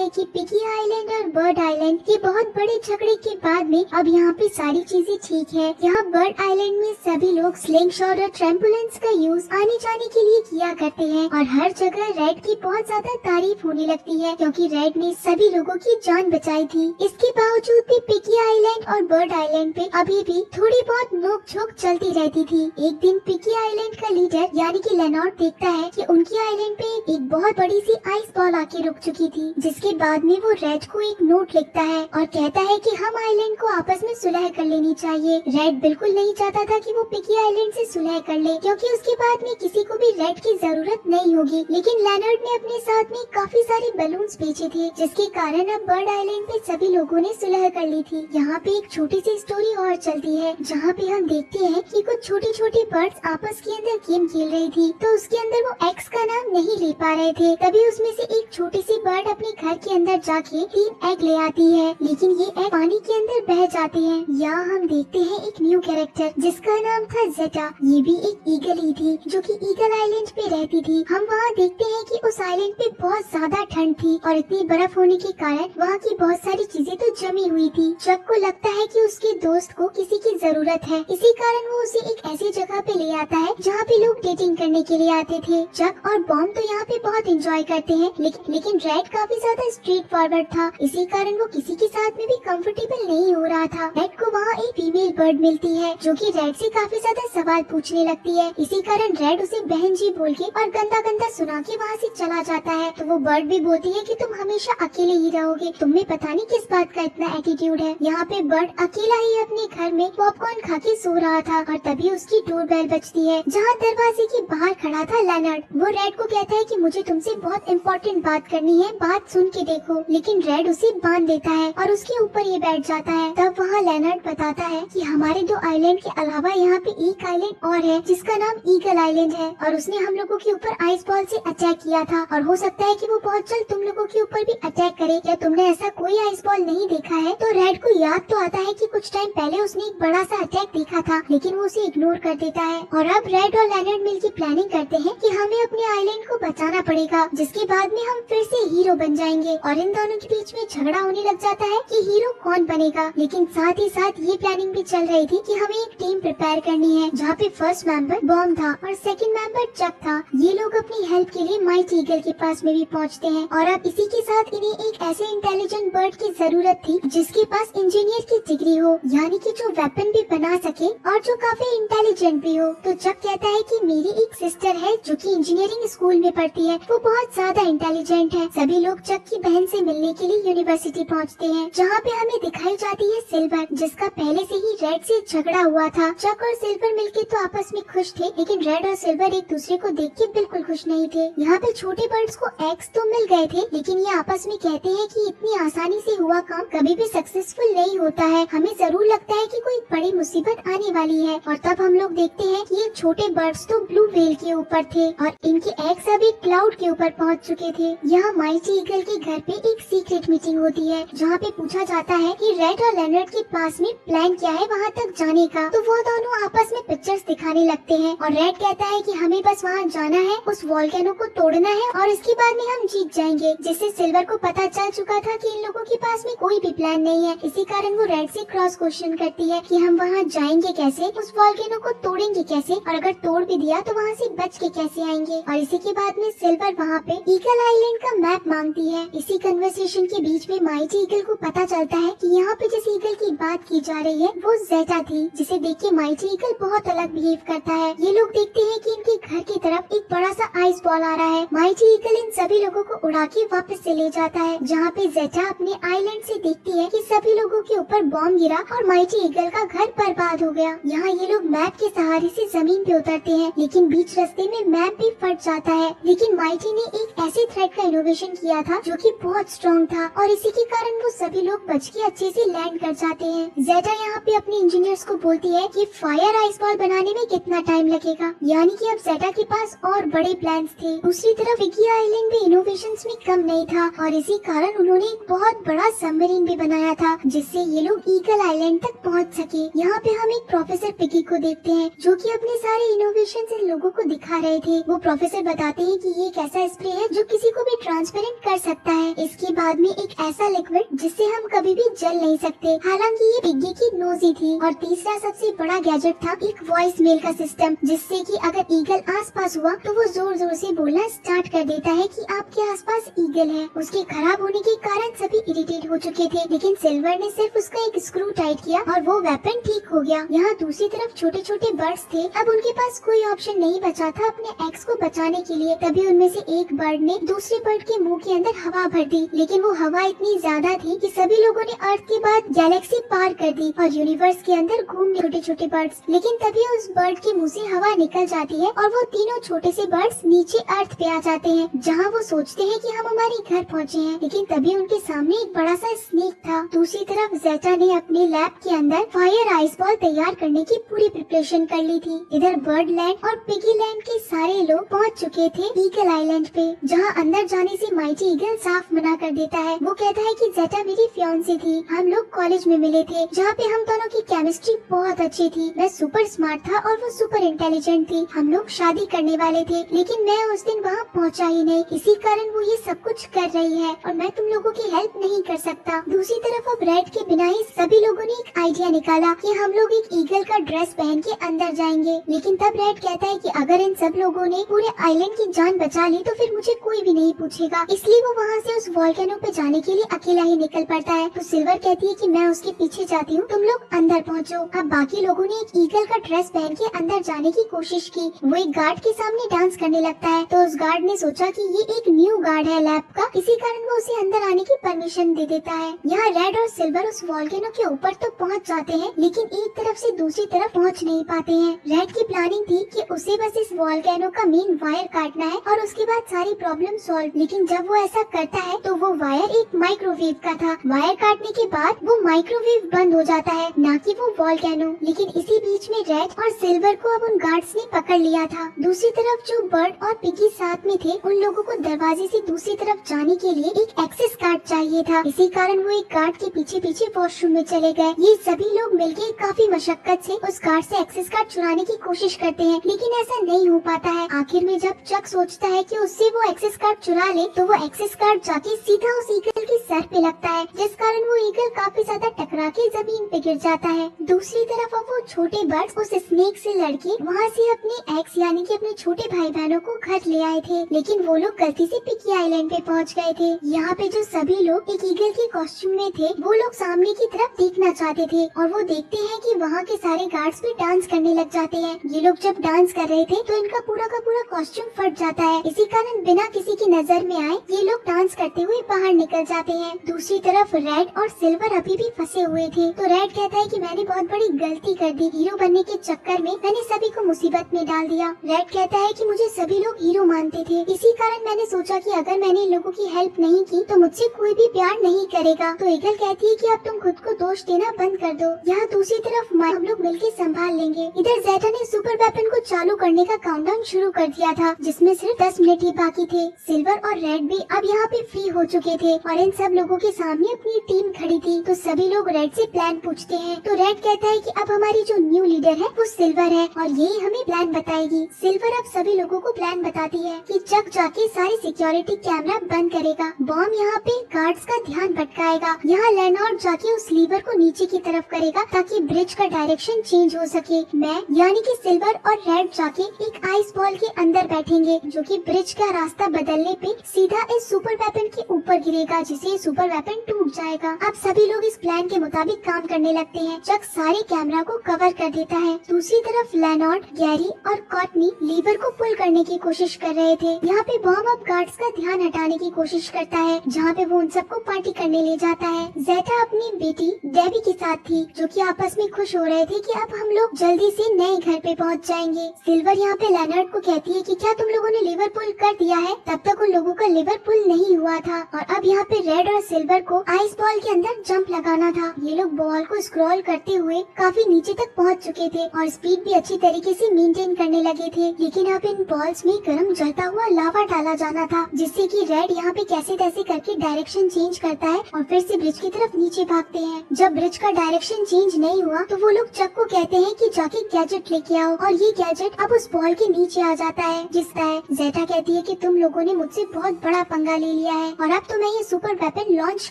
है कि piggy island और बर्ड आइलैंड के बहुत बड़े झगड़े के बाद में अब यहाँ पे सारी चीजें ठीक है। यहाँ बर्ड आइलैंड में सभी लोग स्लिंग शॉट और ट्रैम्पोलिन्स का यूज आने जाने के लिए किया करते हैं और हर जगह रेड की बहुत ज्यादा तारीफ होने लगती है क्योंकि रेड ने सभी लोगों की जान बचाई थी। इसके बावजूद भी पिगी आइलैंड और बर्ड आइलैंड पे अभी भी थोड़ी बहुत नोक झोंक चलती रहती थी। एक दिन पिगी आइलैंड का लीडर यानी कि लेनॉर्ड देखता है कि उनकी आइलैंड पे एक बहुत बड़ी सी आइस बॉल आके रुक चुकी थी, जिसके बाद में वो रेड को एक नोट लिखता है और कहता है कि हम आइलैंड को आपस में सुलह कर लेनी चाहिए। रेड बिल्कुल नहीं चाहता था कि वो पिगी आइलैंड से सुलह कर ले क्योंकि उसके बाद में किसी को भी रेड की जरूरत नहीं होगी, लेकिन लेनॉर्ड ने अपने साथ में काफी सारे बलून्स भेजे थे जिसके कारण अब बर्ड आइलैंड पे सभी लोगों ने सुलह कर ली थी। यहाँ पे एक छोटी सी स्टोरी और चलती है जहाँ पे हम देखते हैं कि कुछ छोटे छोटे बर्ड्स आपस के अंदर गेम खेल रही थी, तो उसके अंदर वो एक्स का नाम नहीं ले पा रहे थे। तभी उसमें से एक छोटी सी बर्ड अपने घर के अंदर जाके 3 एग ले आती है, लेकिन ये एग पानी के अंदर बह जाते हैं। यहाँ हम देखते हैं एक न्यू कैरेक्टर जिसका नाम था जेटा। ये भी एक ईगल ही थी जो कि ईगल आइलैंड पे रहती थी। हम वहाँ देखते हैं कि उस आइलैंड पे बहुत ज्यादा ठंड थी और इतनी बर्फ होने के कारण वहाँ की बहुत सारी चीजें तो जमी हुई थी। चक को लगता है कि उसके दोस्त को किसी की जरूरत है, इसी कारण वो उसे एक ऐसी जगह पे ले आता है जहाँ पे लोग डेटिंग करने के लिए आते थे। चक और बॉम्ब तो यहाँ पे बहुत एंजॉय करते हैं, लेकिन रेड काफी ज्यादा स्ट्रेट फॉरवर्ड था, इसी कारण वो किसी के साथ में भी कंफर्टेबल नहीं हो रहा था। रेड को वहाँ एक फीमेल बर्ड मिलती है जो कि रेड से काफी ज्यादा सवाल पूछने लगती है, इसी कारण रेड उसे बहन जी बोल के और गंदा गंदा सुना के वहाँ से चला जाता है। तो वो बर्ड भी बोलती है कि तुम हमेशा अकेले ही रहोगे, तुम्हें पता नहीं किस बात का इतना एटीट्यूड है। यहाँ पे बर्ड अकेला ही अपने घर में पॉपकॉर्न खा के सो रहा था और तभी उसकी डोरबेल बजती है जहाँ दरवाजे के बाहर खड़ा था लेनर्ड। वो रेड को कहता है कि मुझे तुमसे बहुत इम्पोर्टेंट बात करनी है, बात सुन के देखो, लेकिन रेड उसे बांध देता है और उसके ऊपर ये बैठ जाता है। तब वहाँ लेनर्ड बताता है कि हमारे 2 आइलैंड के अलावा यहाँ पे एक आइलैंड और है जिसका नाम ईगल आइलैंड है और उसने हम लोगों के ऊपर आइस बॉल से अटैक किया था और हो सकता है कि वो बहुत जल्द तुम लोगों के ऊपर भी अटैक करे। क्या तुमने ऐसा कोई आइस बॉल नहीं देखा है? तो रेड को याद तो आता है कि कुछ टाइम पहले उसने एक बड़ा सा अटैक देखा था, लेकिन वो उसे इग्नोर कर देता है। और अब रेड और लेनर्ड मिलकर प्लानिंग करते हैं कि हमें अपने आइलैंड को बचाना पड़ेगा, जिसके बाद में हम फिर से हीरो बन जाएंगे। और इन दोनों के बीच में झगड़ा होने लग जाता है कि हीरो कौन बनेगा, लेकिन साथ ही साथ ये प्लानिंग भी चल रही थी कि हमें एक टीम प्रिपेयर करनी है जहाँ पे फर्स्ट मेंबर बॉम्ब था और सेकंड मेंबर चक था। ये लोग अपनी हेल्प के लिए माइटी ईगल के पास में भी पहुँचते हैं और अब इसी के साथ इन्हें एक ऐसे इंटेलिजेंट बर्ड की जरूरत थी जिसके पास इंजीनियर की डिग्री हो, यानी कि जो वेपन भी बना सके और जो काफी इंटेलिजेंट भी हो। तो चक कहता है कि मेरी एक सिस्टर है जो कि इंजीनियरिंग स्कूल में पढ़ती है, वो बहुत ज्यादा इंटेलिजेंट है। सभी लोग चक की बहन से मिलने के लिए यूनिवर्सिटी पहुंचते हैं जहां पे हमें दिखाई जाती है सिल्वर, जिसका पहले से ही रेड से झगड़ा हुआ था। चक और सिल्वर मिलके तो आपस में खुश थे, लेकिन रेड और सिल्वर एक दूसरे को देख के बिल्कुल खुश नहीं थे। यहाँ पे छोटे बर्ड्स को एग्स तो मिल गए थे, लेकिन ये आपस में कहते हैं कि इतनी आसानी से हुआ काम कभी भी सक्सेसफुल नहीं होता है, हमें जरूर लगता है कि कोई बड़ी मुसीबत आने वाली है। और तब हम लोग देखते हैं कि ये छोटे बर्ड्स तो ब्लू व्हेल के ऊपर थे और इनके एग्स अभी क्लाउड के ऊपर पहुंच चुके थे। यहाँ माइटी ईगल के घर पे एक सीक्रेट मीटिंग होती है जहाँ पे पूछा जाता है कि रेड और लेनर्ड के पास में प्लान क्या है वहाँ तक जाने का। तो वो दोनों आपस में पिक्चर्स दिखाने लगते हैं और रेड कहता है कि हमें बस वहाँ जाना है, उस वॉल्केनो को तोड़ना है और इसके बाद में हम जीत जाएंगे। जिससे सिल्वर को पता चल चुका था कि इन लोगों के पास में कोई भी प्लान नहीं है, इसी कारण वो रेड से क्रॉस क्वेश्चन करती है कि हम वहाँ जाएंगे कैसे, उस वॉल्केनो को तोड़ेंगे कैसे और अगर तोड़ भी दिया तो वहाँ से बच के कैसे आएंगे। और इसी के बाद में सिल्वर वहाँ पे ईगल आइलैंड का मैप मांगती है। इसी कन्वर्सेशन के बीच में माइटी ईगल को पता चलता है कि यहाँ पे जिस ईगल की बात की जा रही है वो जेटा थी, जिसे देख के माइटी ईगल बहुत अलग बिहेव करता है। ये लोग देखते हैं कि इनके घर की तरफ एक बड़ा सा आइस बॉल आ रहा है। माइटी ईगल इन सभी लोगों को उड़ा के वापस से ले जाता है, जहाँ पे जेटा अपने आइलैंड से देखती है कि सभी लोगों के ऊपर बॉम्ब गिरा और माइटी ईगल का घर बर्बाद हो गया। यहाँ ये लोग मैप के सहारे से जमीन पे उतरते हैं, लेकिन बीच रास्ते में मैप भी फट जाता है। लेकिन माइटी ने एक ऐसे थ्रेड का इनोवेशन किया था जो कि बहुत स्ट्रॉन्ग था और इसी के कारण वो सभी लोग बच के अच्छे से लैंड कर जाते हैं। जेटा यहाँ पे अपने इंजीनियर्स को बोलती है कि फायर आइस बॉल बनाने में कितना टाइम लगेगा, यानी कि अब जेटा के पास और बड़े प्लान्स थे। दूसरी तरफ पिगी आइलैंड भी इनोवेशंस में कम नहीं था और इसी कारण उन्होंने एक बहुत बड़ा सबमरीन भी बनाया था जिससे ये लोग ईगल आइलैंड तक पहुँच सके। यहाँ पे हम एक प्रोफेसर पिगी को देखते हैं जो कि अपने सारे इनोवेशन इन लोगों को दिखा रहे थे। वो प्रोफेसर बताते हैं कि ये एक ऐसा स्प्रे है जो किसी को भी ट्रांसपेरेंट कर सकता है। इसके बाद में एक ऐसा लिक्विड जिससे हम कभी भी जल नहीं सकते, हालांकि ये पिग्गी की नोजी थी। और तीसरा सबसे बड़ा गैजेट था एक वॉइस मेल का सिस्टम, जिससे कि अगर ईगल आसपास हुआ तो वो जोर जोर से बोलना स्टार्ट कर देता है कि आपके आसपास ईगल है। उसके खराब होने के कारण सभी इरिटेट हो चुके थे, लेकिन सिल्वर ने सिर्फ उसका एक स्क्रू टाइट किया और वो वेपन ठीक हो गया। यहाँ दूसरी तरफ छोटे छोटे बर्ड्स थे। अब उनके पास कोई ऑप्शन नहीं बचा था अपने एक्स को बचाने के लिए। तभी उनमें से एक बर्ड ने दूसरे बर्ड के मुंह के अंदर हवा भर दी, लेकिन वो हवा इतनी ज्यादा थी कि सभी लोगों ने अर्थ के बाद गैलेक्सी पार कर दी और यूनिवर्स के अंदर घूमने छोटे छोटे बर्ड्स। लेकिन तभी उस बर्ड के मुंह से हवा निकल जाती है और वो तीनों छोटे से बर्ड्स नीचे अर्थ पे आ जाते हैं, जहाँ वो सोचते हैं कि हम हमारे घर पहुँचे हैं। लेकिन तभी उनके सामने एक बड़ा सा स्नेक था। दूसरी तरफ ज़ेटा ने अपने लैब के अंदर फायर आइस बॉल तैयार करने की पूरी प्रिपरेशन कर ली थी। इधर बर्ड लैंड और पिगी लैंड के सारे लोग पहुंच चुके थे ईगल आइलैंड पे, जहां अंदर जाने से माइटी ईगल साफ मना कर देता है। वो कहता है कि ज़ेटा मेरी फियांसी थी, हम लोग कॉलेज में मिले थे, जहाँ पे हम दोनों की केमिस्ट्री बहुत अच्छी थी। मैं सुपर स्मार्ट था और वो सुपर इंटेलिजेंट थी। हम लोग शादी करने वाले थे, लेकिन मैं उस दिन वहाँ पहुँचा ही नहीं, इसी कारण वो ये सब कुछ कर रही है और मैं तुम लोगों की हेल्प नहीं कर सकता। दूसरी तरफ अब रेड के बिना ही सभी लोगों ने एक आइडिया निकाला कि हम लोग एक ईगल का ड्रेस पहन के अंदर जाएंगे। लेकिन तब रेड कहता है कि अगर इन सब लोगों ने पूरे आइलैंड की जान बचा ली तो फिर मुझे कोई भी नहीं पूछेगा, इसलिए वो वहाँ से उस वॉल्केनो पे जाने के लिए अकेला ही निकल पड़ता है। तो सिल्वर कहती है कि मैं उसके पीछे जाती हूँ, तुम लोग अंदर पहुँचो। अब बाकी लोगों ने एक ईगल का ड्रेस पहन के अंदर जाने की कोशिश की। वो एक गार्ड के सामने डांस करने लगता है, तो उस गार्ड ने सोचा कि ये एक न्यू गार्ड है लैब का, इसी कारण वो उसे अंदर आने की परमिशन दे देता है। यहाँ रेड और सिल्वर उस वॉल्केनो के ऊपर तो पहुँच जाते हैं, लेकिन एक तरफ से दूसरी तरफ पहुँच नहीं पाते हैं। रेड की प्लानिंग थी कि उसे बस इस वॉल्केनो का मेन वायर काटना है और उसके बाद सारी प्रॉब्लम सॉल्व। लेकिन जब वो ऐसा करता है तो वो वायर एक माइक्रोवेव का था। वायर काटने के बाद वो माइक्रोवेव बंद हो जाता है, ना कि वो वॉल्केनो। लेकिन इसी बीच में रेड और सिल्वर को अब उन गार्ड्स ने पकड़ लिया था। दूसरी तरफ जो बर्ड और पिगी साथ में थे, उन लोगों को दरवाजे से दूसरी तरफ जाने के लिए एक एक्सेस कार्ड चाहिए था। इसी कारण वो एक गार्ड के पीछे पीछे वॉशरूम में चले गए। ये सभी लोग मिलकर काफी मशक्कत से उस गार्ड से एक्सेस कार्ड चुराने की कोशिश करते हैं, लेकिन ऐसा नहीं हो पाता है। आखिर में जब चक सोचता है कि उससे वो एक्सेस कार्ड चुरा ले, तो वो एक्सेस कार्ड जाके सीधा उस ईगल के सर पे लगता है, जिस कारण वो ईगल काफी ज्यादा टकरा के जमीन पे गिर जाता है। दूसरी तरफ अब वो छोटे बर्ड्स उस स्नेक से लड़के वहाँ से अपने एक्स यानी कि अपने छोटे भाई बहनों को घर ले आए थे, लेकिन वो लोग गलती से पिगी आइलैंड पे पहुँच गए थे। यहाँ पे जो सभी लोग एक ईगल के कॉस्ट्यूम में थे, वो लोग सामने की तरफ देखना चाहते थे और वो देखते हैं कि वहाँ के सारे गार्ड्स भी डांस करने लग जाते हैं। ये लोग जब डांस कर रहे थे तो इनका पूरा का पूरा कॉस्ट्यूम फट जाता है, इसी कारण बिना किसी की नजर में आए ये लोग डांस करते हुए बाहर निकल जाते हैं। दूसरी तरफ रेड और सिल्वर अभी भी फंसे हुए थे, तो रेड कहता है कि मैंने बहुत बड़ी गलती कर दी, हीरो बनने के चक्कर में मैंने सभी को मुसीबत में डाल दिया। रेड कहता है कि मुझे सभी लोग हीरो मानते थे, इसी कारण मैंने सोचा कि अगर मैंने इन लोगों की हेल्प नहीं की तो मुझसे कोई भी प्यार नहीं करेगा। तो ईगल कहती है कि अब तुम खुद को दोष देना बंद कर दो, यहाँ दूसरी तरफ हम लोग मिलकर संभाल लेंगे। इधर ज़ेटा ने सुपर वेपन को चालू करने का काउंटडाउन शुरू कर दिया था, जिसमें सिर्फ 10 मिनट ही बाकी थे। सिल्वर और रेड भी अब यहाँ पे फ्री हो चुके थे और इन सब लोगों के सामने अपनी टीम खड़ी थी। तो सभी लोग रेड से प्लान पूछते हैं, तो रेड कहता है कि अब हमारी जो न्यू लीडर है वो सिल्वर है और यही हमें प्लान बताएगी। सिल्वर अब सभी लोगों को प्लान बताती है कि चक जाके सारी सिक्योरिटी कैमरा बंद करेगा, बॉम्ब यहाँ पे गार्ड्स का ध्यान भटकाएगा, यहाँ लेनॉर्ड जाके उस लीवर को नीचे की तरफ करेगा ताकि ब्रिज का डायरेक्शन चेंज हो सके। मैं यानी कि सिल्वर और रेड जाके एक आइस बॉल के अंदर बैठेंगे, जो कि ब्रिज का रास्ता बदलने पे सीधा इस सुपर वेपन के ऊपर गिरेगा, जिससे सुपर वेपन टूट जाएगा। अब सभी लोग इस प्लान के मुताबिक काम करने लगते हैं। चक सारे कैमरा को कवर कर देता है। दूसरी तरफ लेनॉर्ड, गैरी और कॉटनी लीवर को पुल करने की कोशिश कर रहे थे। यहाँ पे बॉम्ब अब गार्ड्स का ध्यान हटाने की कोशिश करता है, जहाँ पे वो उन सबको पार्टी करने ले जाता है। ज़ेटा अपनी बेटी डेबी के साथ थी, जो कि आपस में खुश हो रहे थे कि अब हम लोग जल्दी से नए घर पे पहुंच जाएंगे। सिल्वर यहाँ पे लेनर्ड को कहती है कि क्या तुम लोगों ने लिवर पुल कर दिया है? तब तक उन लोगों का लिवर पुल नहीं हुआ था और अब यहाँ पे रेड और सिल्वर को आइस बॉल के अंदर जंप लगाना था। ये लोग बॉल को स्क्रॉल करते हुए काफी नीचे तक पहुँच चुके थे और स्पीड भी अच्छी तरीके से मेंटेन करने लगे थे, लेकिन अब इन बॉल्स में गर्म जलता हुआ लावा डाला जाना था, जिससे कि रेड यहाँ पे कैसे तैसे करके डायरेक्शन चेंज करता है और फिर से ब्रिज की तरफ नीचे भागते हैं। जब ब्रिज का डायरेक्शन चेंज नहीं हुआ तो वो लोग चक को कहते हैं कि जाके गैजेट लेके आओ और ये गैजेट अब उस बॉल के नीचे आ जाता है। जिसका है ज़ेटा कहती है कि तुम लोगों ने मुझसे बहुत बड़ा पंगा ले लिया लिया है और अब तो मैं ये सुपर वेपन लॉन्च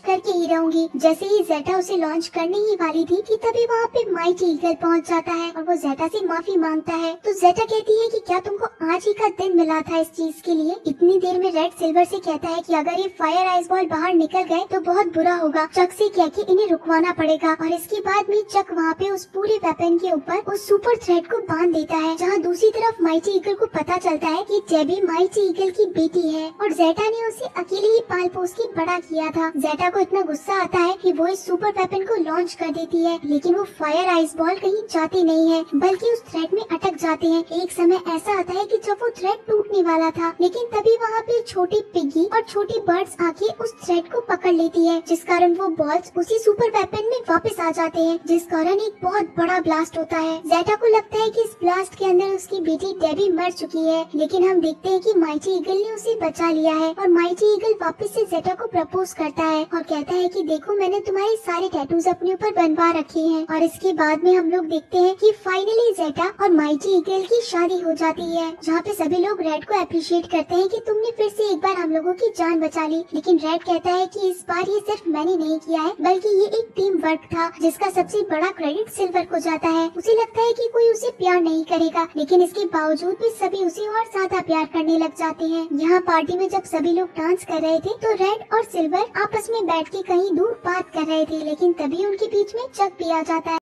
करके ही रहूंगी। जैसे ही जेटा उसे लॉन्च करने ही वाली थी कि तभी वहाँ पे माइटी ईगल पहुँच जाता है और वो जेटा से माफी मांगता है। तो जेटा कहती है कि क्या तुमको आज ही का दिन मिला था इस चीज के लिए। इतनी देर में रेड सिल्वर से कहता है कि अगर ये फायर आइस बॉल बाहर निकल गए तो बहुत बुरा होगा। चक से कह के इन्हें रुकवाना पड़ेगा और इसके बाद में चक वहाँ पे उस पूरे वेपन के ऊपर उस सुपर थ्रेड को बांध देता है। जहाँ दूसरी तरफ माइटी ईगल को पता चलता है कि जेबी माइटी ईगल की बेटी है और जेटा ने उसे अकेले ही पाल पोस के बड़ा किया था। जेटा को इतना गुस्सा आता है कि वो इस सुपर वेपन को लॉन्च कर देती है, लेकिन वो फायर आइस बॉल कहीं जाते नहीं है बल्कि उस थ्रेड में अटक जाते हैं। एक समय ऐसा आता है कि जब वो थ्रेड टूटने वाला था, लेकिन तभी वहाँ पे छोटी पिग्गी और छोटी बर्ड्स आके उस थ्रेड को पकड़ लेती है, जिस कारण वो बॉल्स उसी सुपर वेपन में वापस आ जाते हैं, जिस कारण एक बहुत बड़ा ब्लास्ट होता है। जेटा को लगता है कि इस ब्लास्ट के अंदर उसकी बेटी डेबी मर चुकी है, लेकिन हम देखते हैं कि माइटी ईगल ने उसे बचा लिया है और माइटी ईगल वापस से जेटा को प्रपोज करता है और कहता है कि देखो मैंने तुम्हारे सारे टैटूज अपने ऊपर बनवा रखे हैं। और इसके बाद में हम लोग देखते हैं कि फाइनली जेटा और माइटी ईगल की शादी हो जाती है, जहाँ पे सभी लोग रेड को अप्रिशिएट करते हैं कि तुमने फिर से एक बार हम लोगों की जान बचा ली। लेकिन रेड कहता है कि इस बार ये सिर्फ मैंने नहीं किया है बल्कि ये एक टीम वर्क था, जिसका सबसे बड़ा क्रेडिट सिल्वर को जाता है। उसे लगता है कि कोई उसे प्यार नहीं करेगा, लेकिन इसके बावजूद भी सभी उसे और ज्यादा प्यार करने लग जाते हैं। यहाँ पार्टी में जब सभी लोग डांस कर रहे थे तो रेड और सिल्वर आपस में बैठ के कहीं दूर बात कर रहे थे, लेकिन तभी उनके बीच में चक भी आ जाता है।